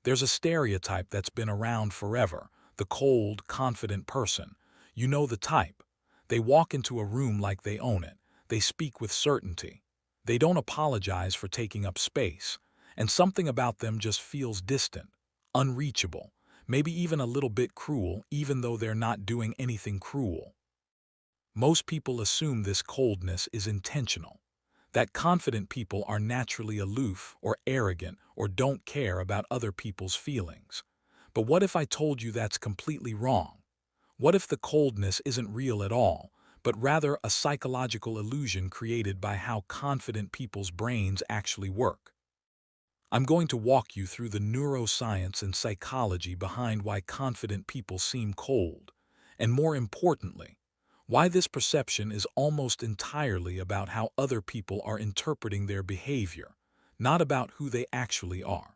There's a stereotype that's been around forever, the cold, confident person. You know the type. They walk into a room like they own it. They speak with certainty. They don't apologize for taking up space. And something about them just feels distant, unreachable, maybe even a little bit cruel, even though they're not doing anything cruel. Most people assume this coldness is intentional, that confident people are naturally aloof or arrogant or don't care about other people's feelings. But what if I told you that's completely wrong? What if the coldness isn't real at all, but rather a psychological illusion created by how confident people's brains actually work? I'm going to walk you through the neuroscience and psychology behind why confident people seem cold, and more importantly, why this perception is almost entirely about how other people are interpreting their behavior, not about who they actually are.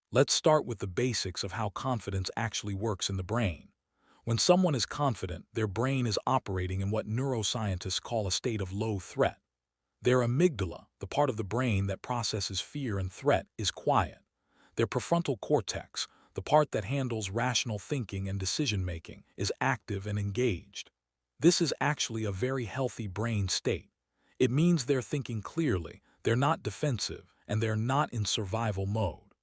Let's start with the basics of how confidence actually works in the brain. When someone is confident, their brain is operating in what neuroscientists call a state of low threat. Their amygdala, the part of the brain that processes fear and threat, is quiet. Their prefrontal cortex, the part that handles rational thinking and decision-making, is active and engaged. This is actually a very healthy brain state. It means they're thinking clearly, they're not defensive, and they're not in survival mode.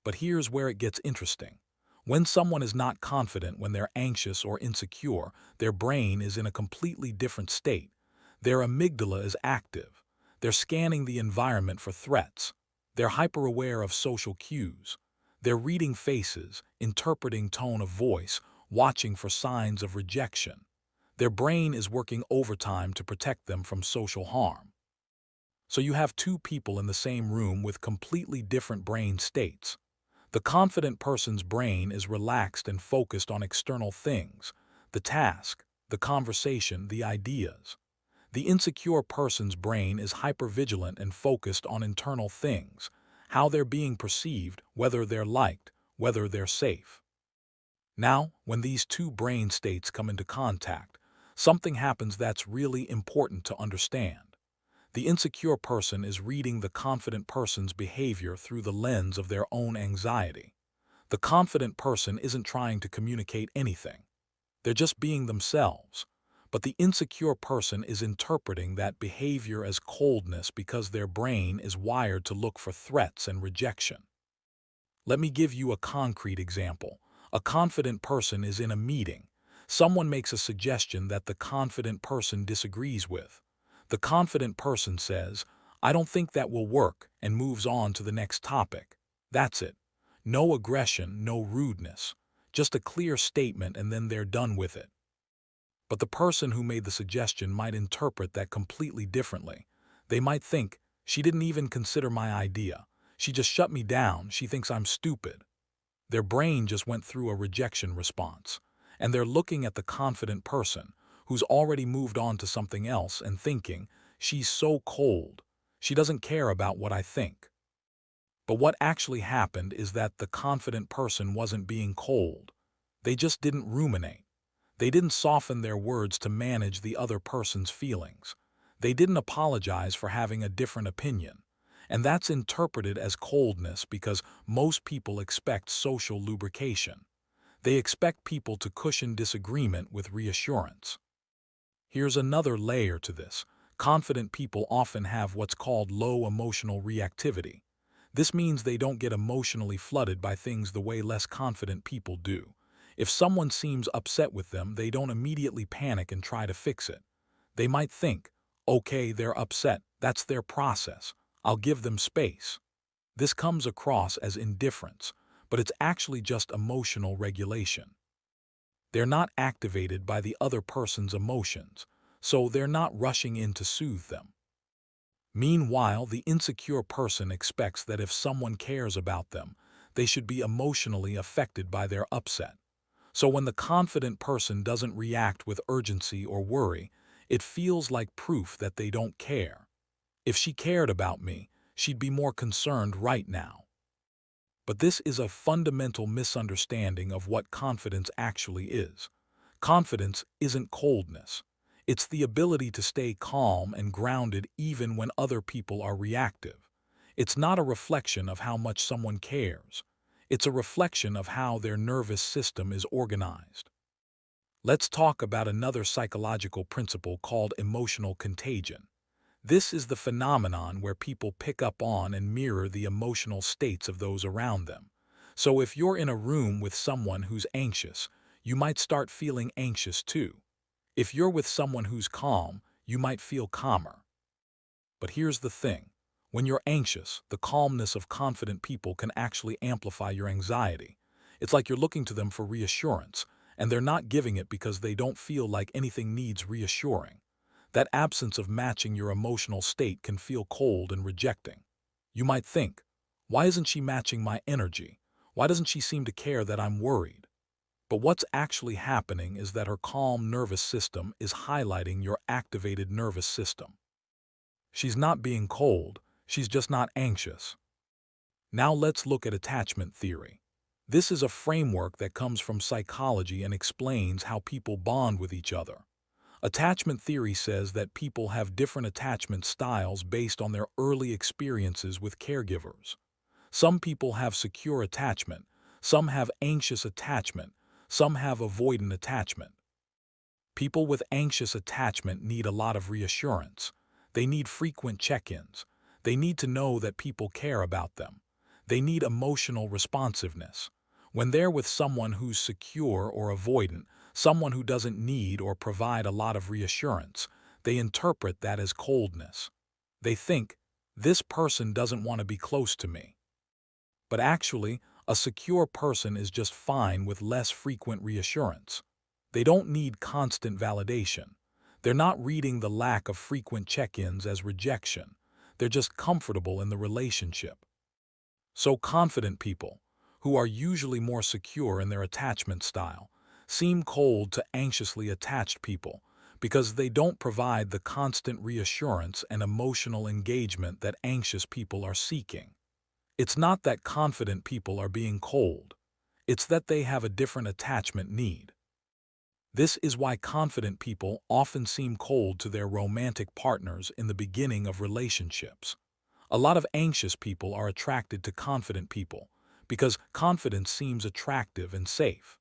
But here's where it gets interesting. When someone is not confident, when they're anxious or insecure, their brain is in a completely different state. Their amygdala is active. They're scanning the environment for threats. They're hyper-aware of social cues. They're reading faces, interpreting tone of voice, watching for signs of rejection. Their brain is working overtime to protect them from social harm. So you have two people in the same room with completely different brain states. The confident person's brain is relaxed and focused on external things, the task, the conversation, the ideas. The insecure person's brain is hypervigilant and focused on internal things, how they're being perceived, whether they're liked, whether they're safe. Now, when these two brain states come into contact, something happens that's really important to understand. The insecure person is reading the confident person's behavior through the lens of their own anxiety. The confident person isn't trying to communicate anything. They're just being themselves. But the insecure person is interpreting that behavior as coldness because their brain is wired to look for threats and rejection. Let me give you a concrete example. A confident person is in a meeting. Someone makes a suggestion that the confident person disagrees with. The confident person says, "I don't think that will work," and moves on to the next topic. That's it. No aggression, no rudeness. Just a clear statement and then they're done with it. But the person who made the suggestion might interpret that completely differently. They might think, "She didn't even consider my idea. She just shut me down. She thinks I'm stupid." Their brain just went through a rejection response, and they're looking at the confident person who's already moved on to something else and thinking, "She's so cold. She doesn't care about what I think." But what actually happened is that the confident person wasn't being cold. They just didn't ruminate. They didn't soften their words to manage the other person's feelings. They didn't apologize for having a different opinion. And that's interpreted as coldness because most people expect social lubrication. They expect people to cushion disagreement with reassurance. Here's another layer to this. Confident people often have what's called low emotional reactivity. This means they don't get emotionally flooded by things the way less confident people do. If someone seems upset with them, they don't immediately panic and try to fix it. They might think, "Okay, they're upset. That's their process. I'll give them space." This comes across as indifference, but it's actually just emotional regulation. They're not activated by the other person's emotions, so they're not rushing in to soothe them. Meanwhile, the insecure person expects that if someone cares about them, they should be emotionally affected by their upset. So when the confident person doesn't react with urgency or worry, it feels like proof that they don't care. If she cared about me, she'd be more concerned right now. But this is a fundamental misunderstanding of what confidence actually is. Confidence isn't coldness. It's the ability to stay calm and grounded even when other people are reactive. It's not a reflection of how much someone cares. It's a reflection of how their nervous system is organized. Let's talk about another psychological principle called emotional contagion. This is the phenomenon where people pick up on and mirror the emotional states of those around them. So if you're in a room with someone who's anxious, you might start feeling anxious too. If you're with someone who's calm, you might feel calmer. But here's the thing. When you're anxious, the calmness of confident people can actually amplify your anxiety. It's like you're looking to them for reassurance, and they're not giving it because they don't feel like anything needs reassuring. That absence of matching your emotional state can feel cold and rejecting. You might think, why isn't she matching my energy? Why doesn't she seem to care that I'm worried? But what's actually happening is that her calm nervous system is highlighting your activated nervous system. She's not being cold, she's just not anxious. Now let's look at attachment theory. This is a framework that comes from psychology and explains how people bond with each other. Attachment theory says that people have different attachment styles based on their early experiences with caregivers. Some people have secure attachment, some have anxious attachment, some have avoidant attachment. People with anxious attachment need a lot of reassurance. They need frequent check-ins. They need to know that people care about them. They need emotional responsiveness. When they're with someone who's secure or avoidant, someone who doesn't need or provide a lot of reassurance, they interpret that as coldness. They think, this person doesn't want to be close to me. But actually, a secure person is just fine with less frequent reassurance. They don't need constant validation. They're not reading the lack of frequent check-ins as rejection. They're just comfortable in the relationship. So confident people, who are usually more secure in their attachment style, seem cold to anxiously attached people because they don't provide the constant reassurance and emotional engagement that anxious people are seeking. It's not that confident people are being cold. It's that they have a different attachment need. This is why confident people often seem cold to their romantic partners in the beginning of relationships. A lot of anxious people are attracted to confident people because confidence seems attractive and safe.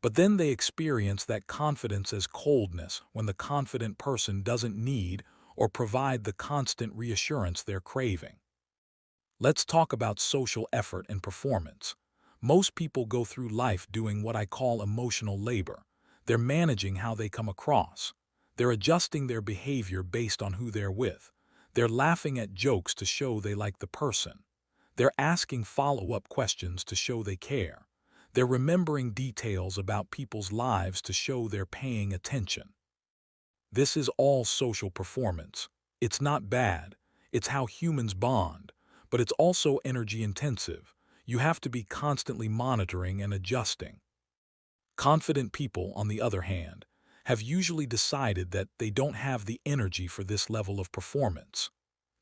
But then they experience that confidence as coldness when the confident person doesn't need or provide the constant reassurance they're craving. Let's talk about social effort and performance. Most people go through life doing what I call emotional labor. They're managing how they come across. They're adjusting their behavior based on who they're with. They're laughing at jokes to show they like the person. They're asking follow-up questions to show they care. They're remembering details about people's lives to show they're paying attention. This is all social performance. It's not bad. It's how humans bond. But it's also energy intensive. You have to be constantly monitoring and adjusting. Confident people, on the other hand, have usually decided that they don't have the energy for this level of performance.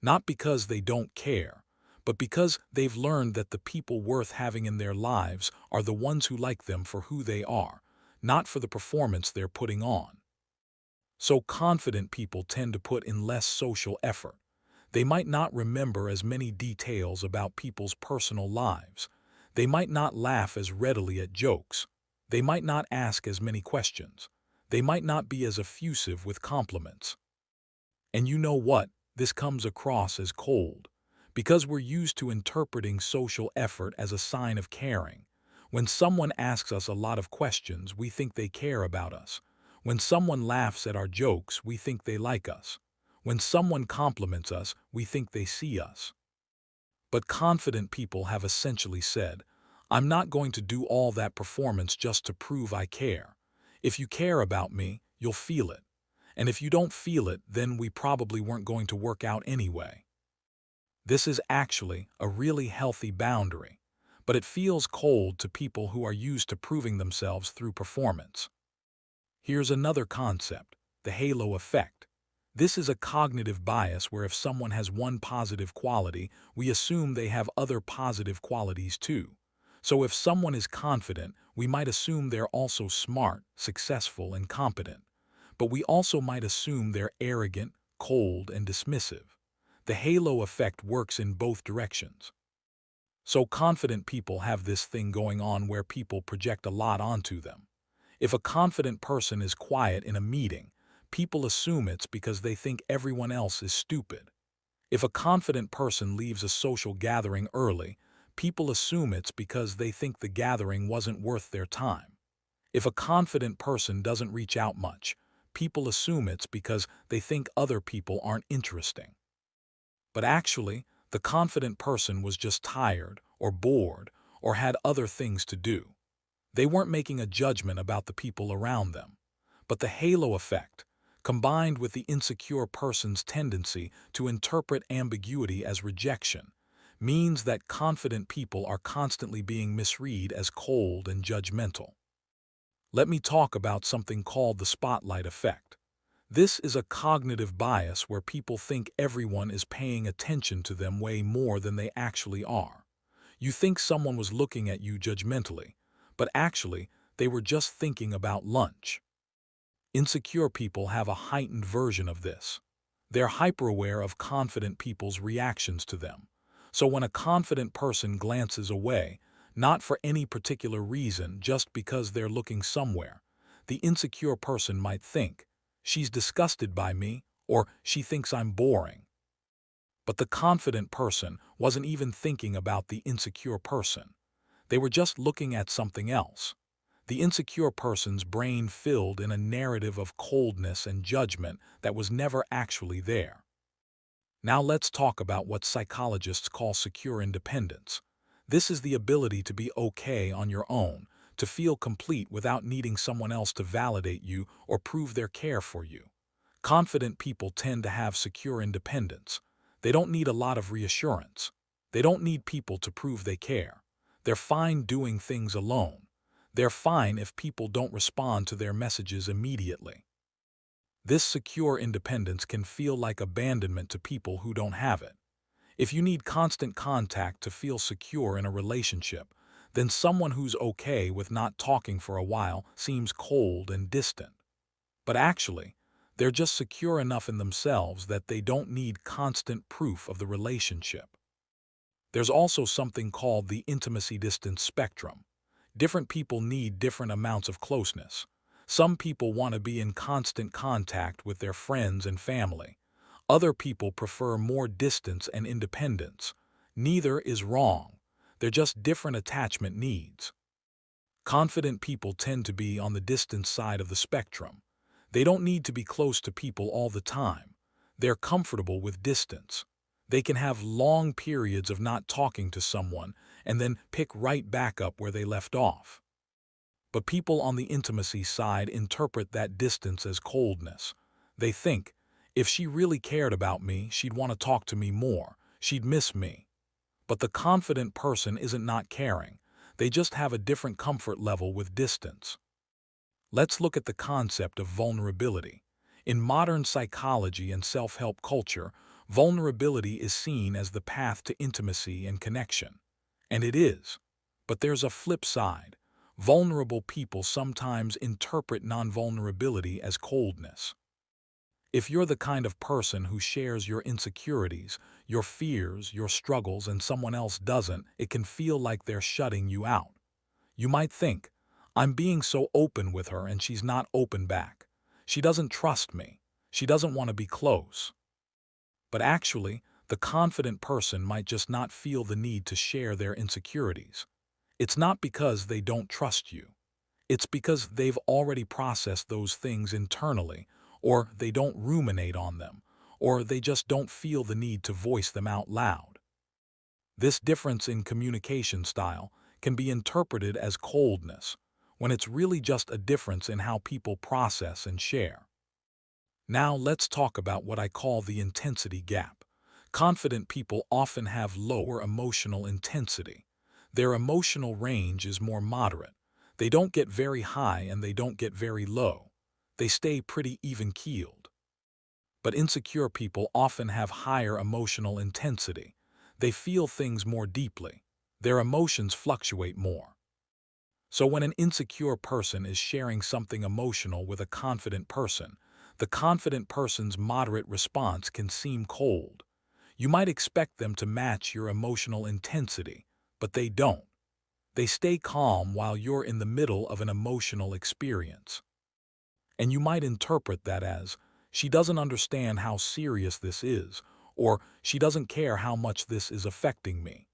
Not because they don't care, but because they've learned that the people worth having in their lives are the ones who like them for who they are, not for the performance they're putting on. So confident people tend to put in less social effort. They might not remember as many details about people's personal lives. They might not laugh as readily at jokes. They might not ask as many questions. They might not be as effusive with compliments. And you know what? This comes across as cold, because we're used to interpreting social effort as a sign of caring. When someone asks us a lot of questions, we think they care about us. When someone laughs at our jokes, we think they like us. When someone compliments us, we think they see us. But confident people have essentially said, I'm not going to do all that performance just to prove I care. If you care about me, you'll feel it. And if you don't feel it, then we probably weren't going to work out anyway. This is actually a really healthy boundary, but it feels cold to people who are used to proving themselves through performance. Here's another concept, the halo effect. This is a cognitive bias where if someone has one positive quality, we assume they have other positive qualities too. So if someone is confident, we might assume they're also smart, successful, and competent. But we also might assume they're arrogant, cold, and dismissive. The halo effect works in both directions. So confident people have this thing going on where people project a lot onto them. If a confident person is quiet in a meeting, people assume it's because they think everyone else is stupid. If a confident person leaves a social gathering early, people assume it's because they think the gathering wasn't worth their time. If a confident person doesn't reach out much, people assume it's because they think other people aren't interesting. But actually, the confident person was just tired or bored or had other things to do. They weren't making a judgment about the people around them. But the halo effect, combined with the insecure person's tendency to interpret ambiguity as rejection, means that confident people are constantly being misread as cold and judgmental. Let me talk about something called the spotlight effect. This is a cognitive bias where people think everyone is paying attention to them way more than they actually are. You think someone was looking at you judgmentally, but actually, they were just thinking about lunch. Insecure people have a heightened version of this. They're hyper-aware of confident people's reactions to them. So when a confident person glances away, not for any particular reason, just because they're looking somewhere, the insecure person might think, "She's disgusted by me," or "She thinks I'm boring." But the confident person wasn't even thinking about the insecure person. They were just looking at something else. The insecure person's brain filled in a narrative of coldness and judgment that was never actually there. Now let's talk about what psychologists call secure independence. This is the ability to be okay on your own, to feel complete without needing someone else to validate you or prove their care for you. Confident people tend to have secure independence. They don't need a lot of reassurance. They don't need people to prove they care. They're fine doing things alone. They're fine if people don't respond to their messages immediately. This secure independence can feel like abandonment to people who don't have it. If you need constant contact to feel secure in a relationship, then someone who's okay with not talking for a while seems cold and distant. But actually, they're just secure enough in themselves that they don't need constant proof of the relationship. There's also something called the intimacy distance spectrum. Different people need different amounts of closeness. Some people want to be in constant contact with their friends and family. Other people prefer more distance and independence. Neither is wrong. They're just different attachment needs. Confident people tend to be on the distance side of the spectrum. They don't need to be close to people all the time. They're comfortable with distance. They can have long periods of not talking to someone and then pick right back up where they left off. But people on the intimacy side interpret that distance as coldness. They think, if she really cared about me, she'd want to talk to me more. She'd miss me. But the confident person isn't not caring. They just have a different comfort level with distance. Let's look at the concept of vulnerability. In modern psychology and self-help culture, vulnerability is seen as the path to intimacy and connection. And it is. But there's a flip side. Vulnerable people sometimes interpret non-vulnerability as coldness. If you're the kind of person who shares your insecurities, your fears, your struggles, and someone else doesn't, it can feel like they're shutting you out. You might think, "I'm being so open with her and she's not open back. She doesn't trust me. She doesn't want to be close." But actually, the confident person might just not feel the need to share their insecurities. It's not because they don't trust you. It's because they've already processed those things internally, or they don't ruminate on them, or they just don't feel the need to voice them out loud. This difference in communication style can be interpreted as coldness, when it's really just a difference in how people process and share. Now let's talk about what I call the intensity gap. Confident people often have lower emotional intensity. Their emotional range is more moderate. They don't get very high and they don't get very low. They stay pretty even-keeled. But insecure people often have higher emotional intensity. They feel things more deeply. Their emotions fluctuate more. So when an insecure person is sharing something emotional with a confident person, the confident person's moderate response can seem cold. You might expect them to match your emotional intensity, but they don't. They stay calm while you're in the middle of an emotional experience. And you might interpret that as, she doesn't understand how serious this is, or she doesn't care how much this is affecting me.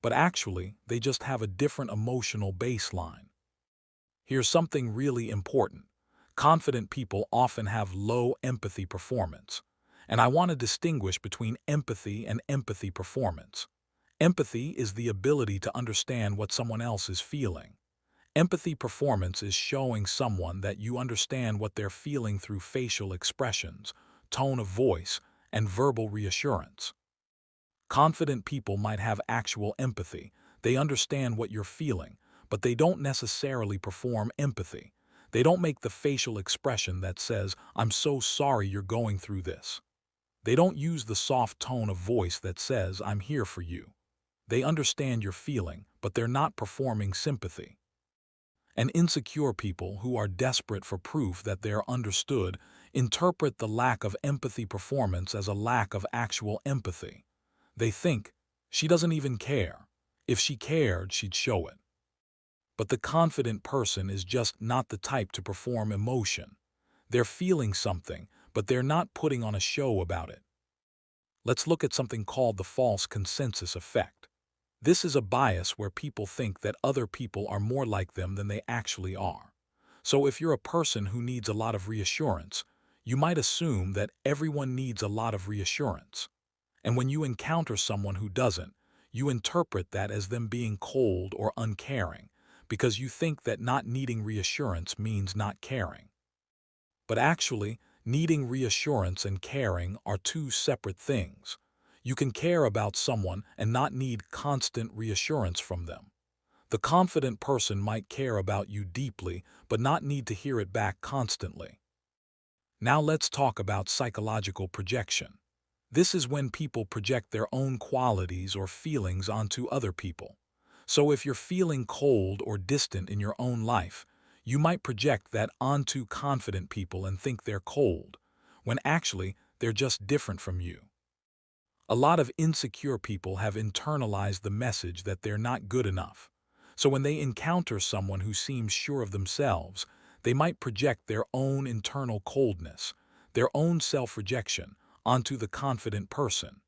But actually, they just have a different emotional baseline. Here's something really important. Confident people often have low empathy performance. And I want to distinguish between empathy and empathy performance. Empathy is the ability to understand what someone else is feeling. Empathy performance is showing someone that you understand what they're feeling through facial expressions, tone of voice, and verbal reassurance. Confident people might have actual empathy. They understand what you're feeling, but they don't necessarily perform empathy. They don't make the facial expression that says, "I'm so sorry you're going through this." They don't use the soft tone of voice that says, "I'm here for you." They understand your feeling, but they're not performing sympathy. And insecure people who are desperate for proof that they are understood interpret the lack of empathy performance as a lack of actual empathy. They think, she doesn't even care. If she cared, she'd show it. But the confident person is just not the type to perform emotion. They're feeling something, but they're not putting on a show about it. Let's look at something called the false consensus effect. This is a bias where people think that other people are more like them than they actually are. So if you're a person who needs a lot of reassurance, you might assume that everyone needs a lot of reassurance. And when you encounter someone who doesn't, you interpret that as them being cold or uncaring, because you think that not needing reassurance means not caring. But actually, needing reassurance and caring are two separate things. You can care about someone and not need constant reassurance from them. The confident person might care about you deeply, but not need to hear it back constantly. Now let's talk about psychological projection. This is when people project their own qualities or feelings onto other people. So if you're feeling cold or distant in your own life, you might project that onto confident people and think they're cold, when actually they're just different from you. A lot of insecure people have internalized the message that they're not good enough. So when they encounter someone who seems sure of themselves, they might project their own internal coldness, their own self-rejection, onto the confident person.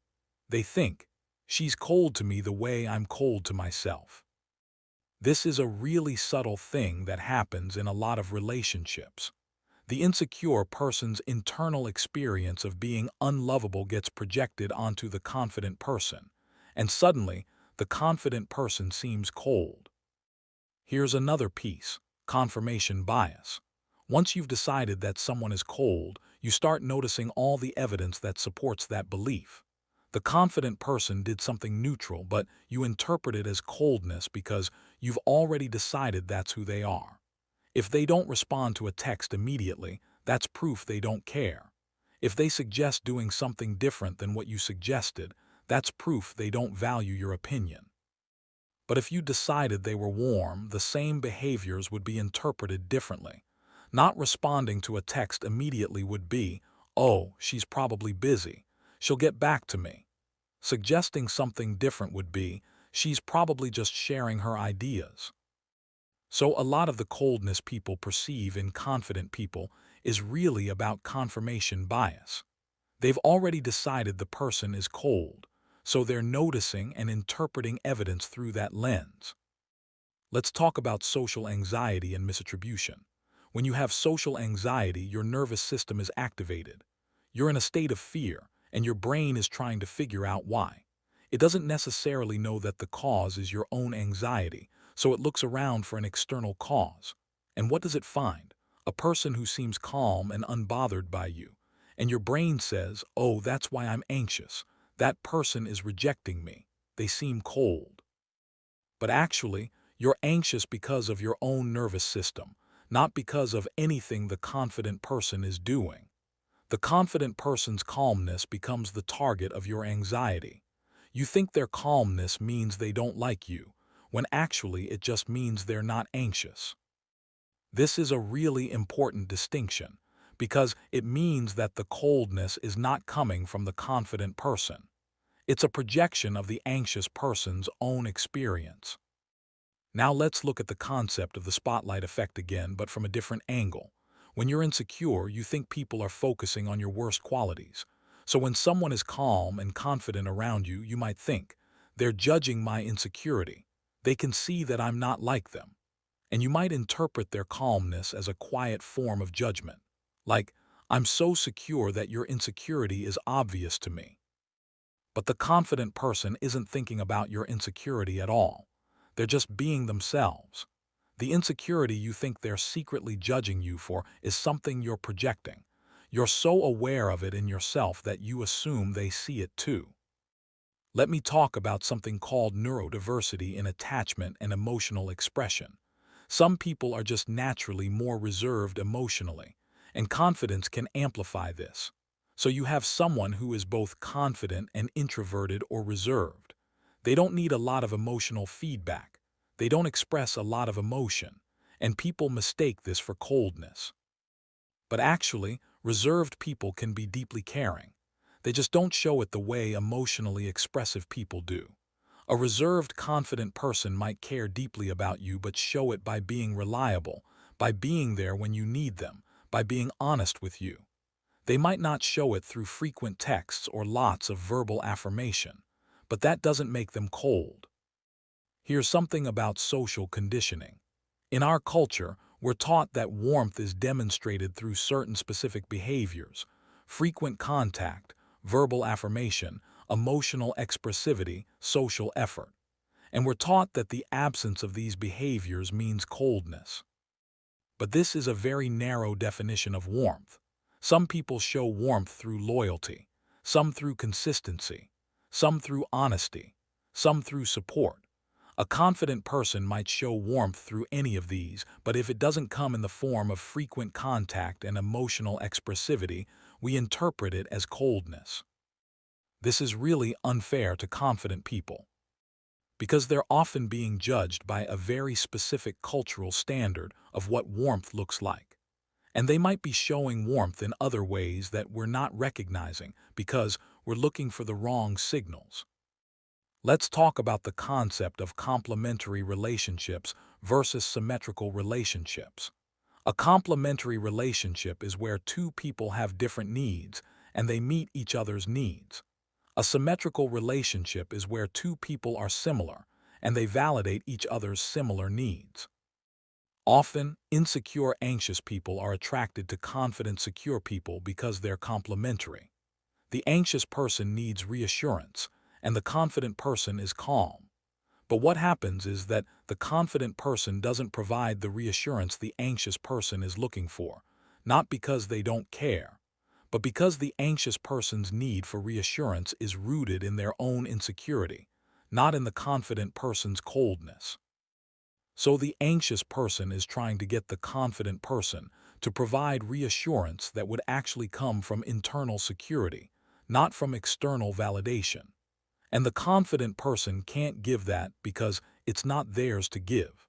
They think, she's cold to me the way I'm cold to myself. This is a really subtle thing that happens in a lot of relationships. The insecure person's internal experience of being unlovable gets projected onto the confident person, and suddenly, the confident person seems cold. Here's another piece: confirmation bias. Once you've decided that someone is cold, you start noticing all the evidence that supports that belief. The confident person did something neutral, but you interpret it as coldness because you've already decided that's who they are. If they don't respond to a text immediately, that's proof they don't care. If they suggest doing something different than what you suggested, that's proof they don't value your opinion. But if you decided they were warm, the same behaviors would be interpreted differently. Not responding to a text immediately would be, "Oh, she's probably busy. She'll get back to me." Suggesting something different would be, "She's probably just sharing her ideas." So a lot of the coldness people perceive in confident people is really about confirmation bias. They've already decided the person is cold, so they're noticing and interpreting evidence through that lens. Let's talk about social anxiety and misattribution. When you have social anxiety, your nervous system is activated. You're in a state of fear, and your brain is trying to figure out why. It doesn't necessarily know that the cause is your own anxiety, so it looks around for an external cause. And what does it find? A person who seems calm and unbothered by you. And your brain says, "Oh, that's why I'm anxious. That person is rejecting me. They seem cold." But actually, you're anxious because of your own nervous system, not because of anything the confident person is doing. The confident person's calmness becomes the target of your anxiety. You think their calmness means they don't like you, when actually it just means they're not anxious. This is a really important distinction, because it means that the coldness is not coming from the confident person. It's a projection of the anxious person's own experience. Now let's look at the concept of the spotlight effect again, but from a different angle. When you're insecure, you think people are focusing on your worst qualities. So when someone is calm and confident around you, you might think, they're judging my insecurity. They can see that I'm not like them. And you might interpret their calmness as a quiet form of judgment. Like, I'm so secure that your insecurity is obvious to me. But the confident person isn't thinking about your insecurity at all. They're just being themselves. The insecurity you think they're secretly judging you for is something you're projecting. You're so aware of it in yourself that you assume they see it too. Let me talk about something called neurodiversity in attachment and emotional expression. Some people are just naturally more reserved emotionally, and confidence can amplify this. So you have someone who is both confident and introverted or reserved. They don't need a lot of emotional feedback. They don't express a lot of emotion, and people mistake this for coldness. But actually, reserved people can be deeply caring. They just don't show it the way emotionally expressive people do. A reserved, confident person might care deeply about you but show it by being reliable, by being there when you need them, by being honest with you. They might not show it through frequent texts or lots of verbal affirmation, but that doesn't make them cold. Here's something about social conditioning. In our culture, we're taught that warmth is demonstrated through certain specific behaviors: frequent contact, verbal affirmation, emotional expressivity, social effort. And we're taught that the absence of these behaviors means coldness. But this is a very narrow definition of warmth. Some people show warmth through loyalty, some through consistency, some through honesty, some through support. A confident person might show warmth through any of these, but if it doesn't come in the form of frequent contact and emotional expressivity, we interpret it as coldness. This is really unfair to confident people, because they're often being judged by a very specific cultural standard of what warmth looks like. And they might be showing warmth in other ways that we're not recognizing because we're looking for the wrong signals. Let's talk about the concept of complementary relationships versus symmetrical relationships. A complementary relationship is where two people have different needs and they meet each other's needs. A symmetrical relationship is where two people are similar and they validate each other's similar needs. Often, insecure, anxious people are attracted to confident, secure people because they're complementary. The anxious person needs reassurance, and the confident person is calm. But what happens is that the confident person doesn't provide the reassurance the anxious person is looking for, not because they don't care, but because the anxious person's need for reassurance is rooted in their own insecurity, not in the confident person's coldness. So the anxious person is trying to get the confident person to provide reassurance that would actually come from internal security, not from external validation. And the confident person can't give that because it's not theirs to give.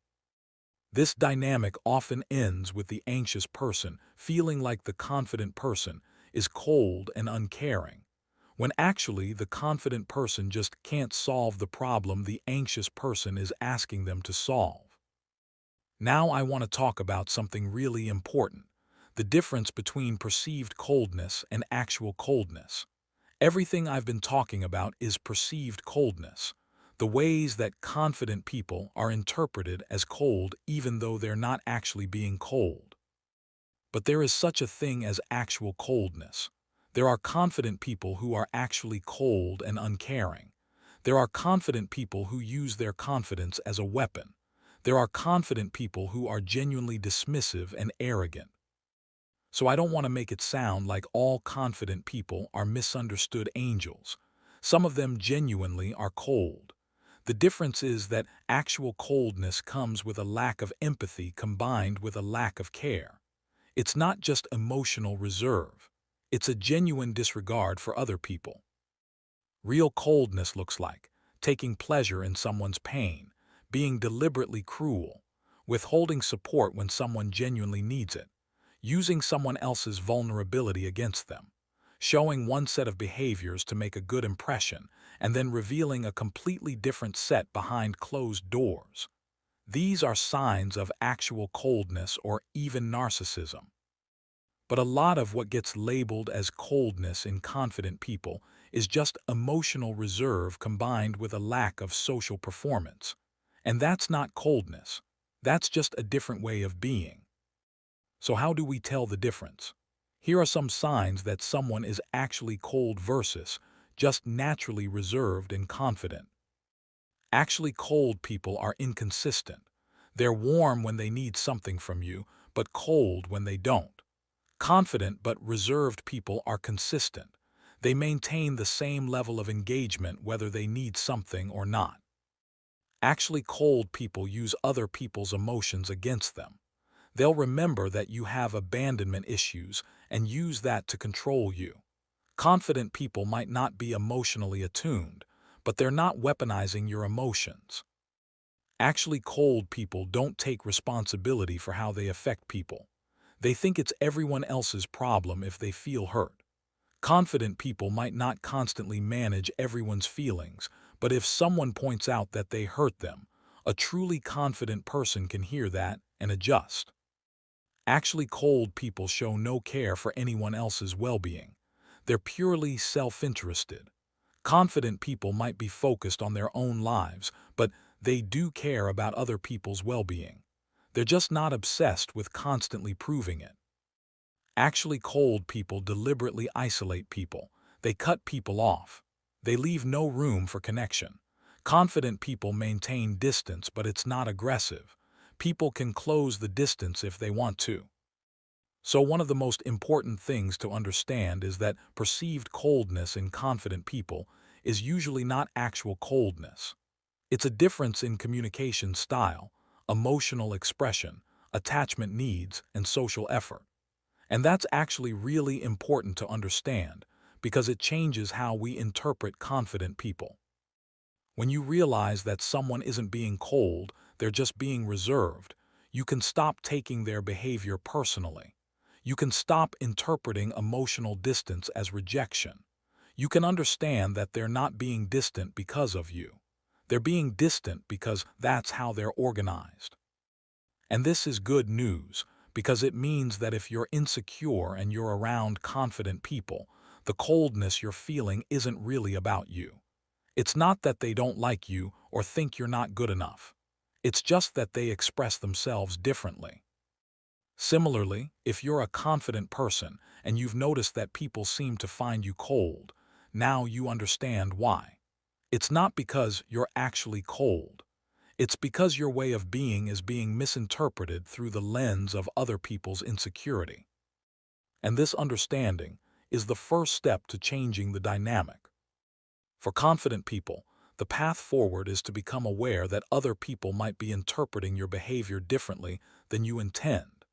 This dynamic often ends with the anxious person feeling like the confident person is cold and uncaring, when actually the confident person just can't solve the problem the anxious person is asking them to solve. Now I want to talk about something really important: the difference between perceived coldness and actual coldness. Everything I've been talking about is perceived coldness, the ways that confident people are interpreted as cold even though they're not actually being cold. But there is such a thing as actual coldness. There are confident people who are actually cold and uncaring. There are confident people who use their confidence as a weapon. There are confident people who are genuinely dismissive and arrogant. So I don't want to make it sound like all confident people are misunderstood angels. Some of them genuinely are cold. The difference is that actual coldness comes with a lack of empathy combined with a lack of care. It's not just emotional reserve. It's a genuine disregard for other people. Real coldness looks like taking pleasure in someone's pain, being deliberately cruel, withholding support when someone genuinely needs it, using someone else's vulnerability against them, showing one set of behaviors to make a good impression, and then revealing a completely different set behind closed doors. These are signs of actual coldness or even narcissism. But a lot of what gets labeled as coldness in confident people is just emotional reserve combined with a lack of social performance. And that's not coldness. That's just a different way of being. So how do we tell the difference? Here are some signs that someone is actually cold versus just naturally reserved and confident. Actually cold people are inconsistent. They're warm when they need something from you, but cold when they don't. Confident but reserved people are consistent. They maintain the same level of engagement whether they need something or not. Actually cold people use other people's emotions against them. They'll remember that you have abandonment issues and use that to control you. Confident people might not be emotionally attuned, but they're not weaponizing your emotions. Actually cold people don't take responsibility for how they affect people. They think it's everyone else's problem if they feel hurt. Confident people might not constantly manage everyone's feelings, but if someone points out that they hurt them, a truly confident person can hear that and adjust. Actually cold people show no care for anyone else's well-being. They're purely self-interested. Confident people might be focused on their own lives, but they do care about other people's well-being. They're just not obsessed with constantly proving it. Actually cold people deliberately isolate people. They cut people off. They leave no room for connection. Confident people maintain distance, but it's not aggressive. People can close the distance if they want to. So one of the most important things to understand is that perceived coldness in confident people is usually not actual coldness. It's a difference in communication style, emotional expression, attachment needs, and social effort. And that's actually really important to understand because it changes how we interpret confident people. When you realize that someone isn't being cold, they're just being reserved, you can stop taking their behavior personally. You can stop interpreting emotional distance as rejection. You can understand that they're not being distant because of you. They're being distant because that's how they're organized. And this is good news because it means that if you're insecure and you're around confident people, the coldness you're feeling isn't really about you. It's not that they don't like you or think you're not good enough. It's just that they express themselves differently. Similarly, if you're a confident person and you've noticed that people seem to find you cold, now you understand why. It's not because you're actually cold. It's because your way of being is being misinterpreted through the lens of other people's insecurity. And this understanding is the first step to changing the dynamic. For confident people, the path forward is to become aware that other people might be interpreting your behavior differently than you intend.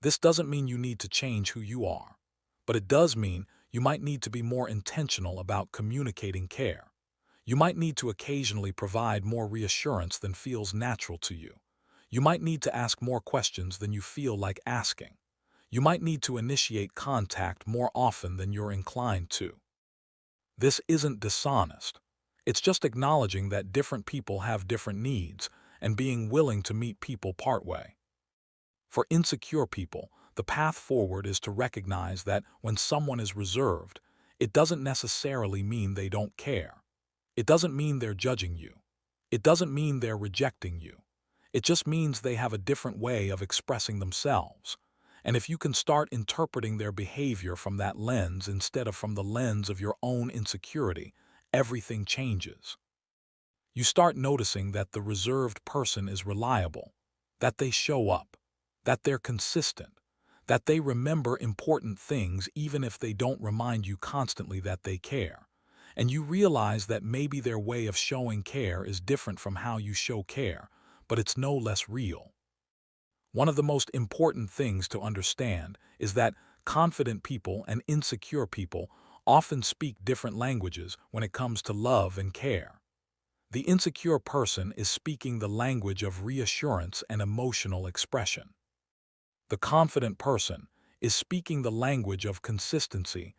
This doesn't mean you need to change who you are, but it does mean you might need to be more intentional about communicating care. You might need to occasionally provide more reassurance than feels natural to you. You might need to ask more questions than you feel like asking. You might need to initiate contact more often than you're inclined to. This isn't dishonest. It's just acknowledging that different people have different needs and being willing to meet people partway. For insecure people, the path forward is to recognize that when someone is reserved, it doesn't necessarily mean they don't care. It doesn't mean they're judging you. It doesn't mean they're rejecting you. It just means they have a different way of expressing themselves. And if you can start interpreting their behavior from that lens instead of from the lens of your own insecurity, everything changes. You start noticing that the reserved person is reliable, that they show up, that they're consistent, that they remember important things even if they don't remind you constantly that they care. And you realize that maybe their way of showing care is different from how you show care, but it's no less real. One of the most important things to understand is that confident people and insecure people often speak different languages when it comes to love and care. The insecure person is speaking the language of reassurance and emotional expression. The confident person is speaking the language of consistency,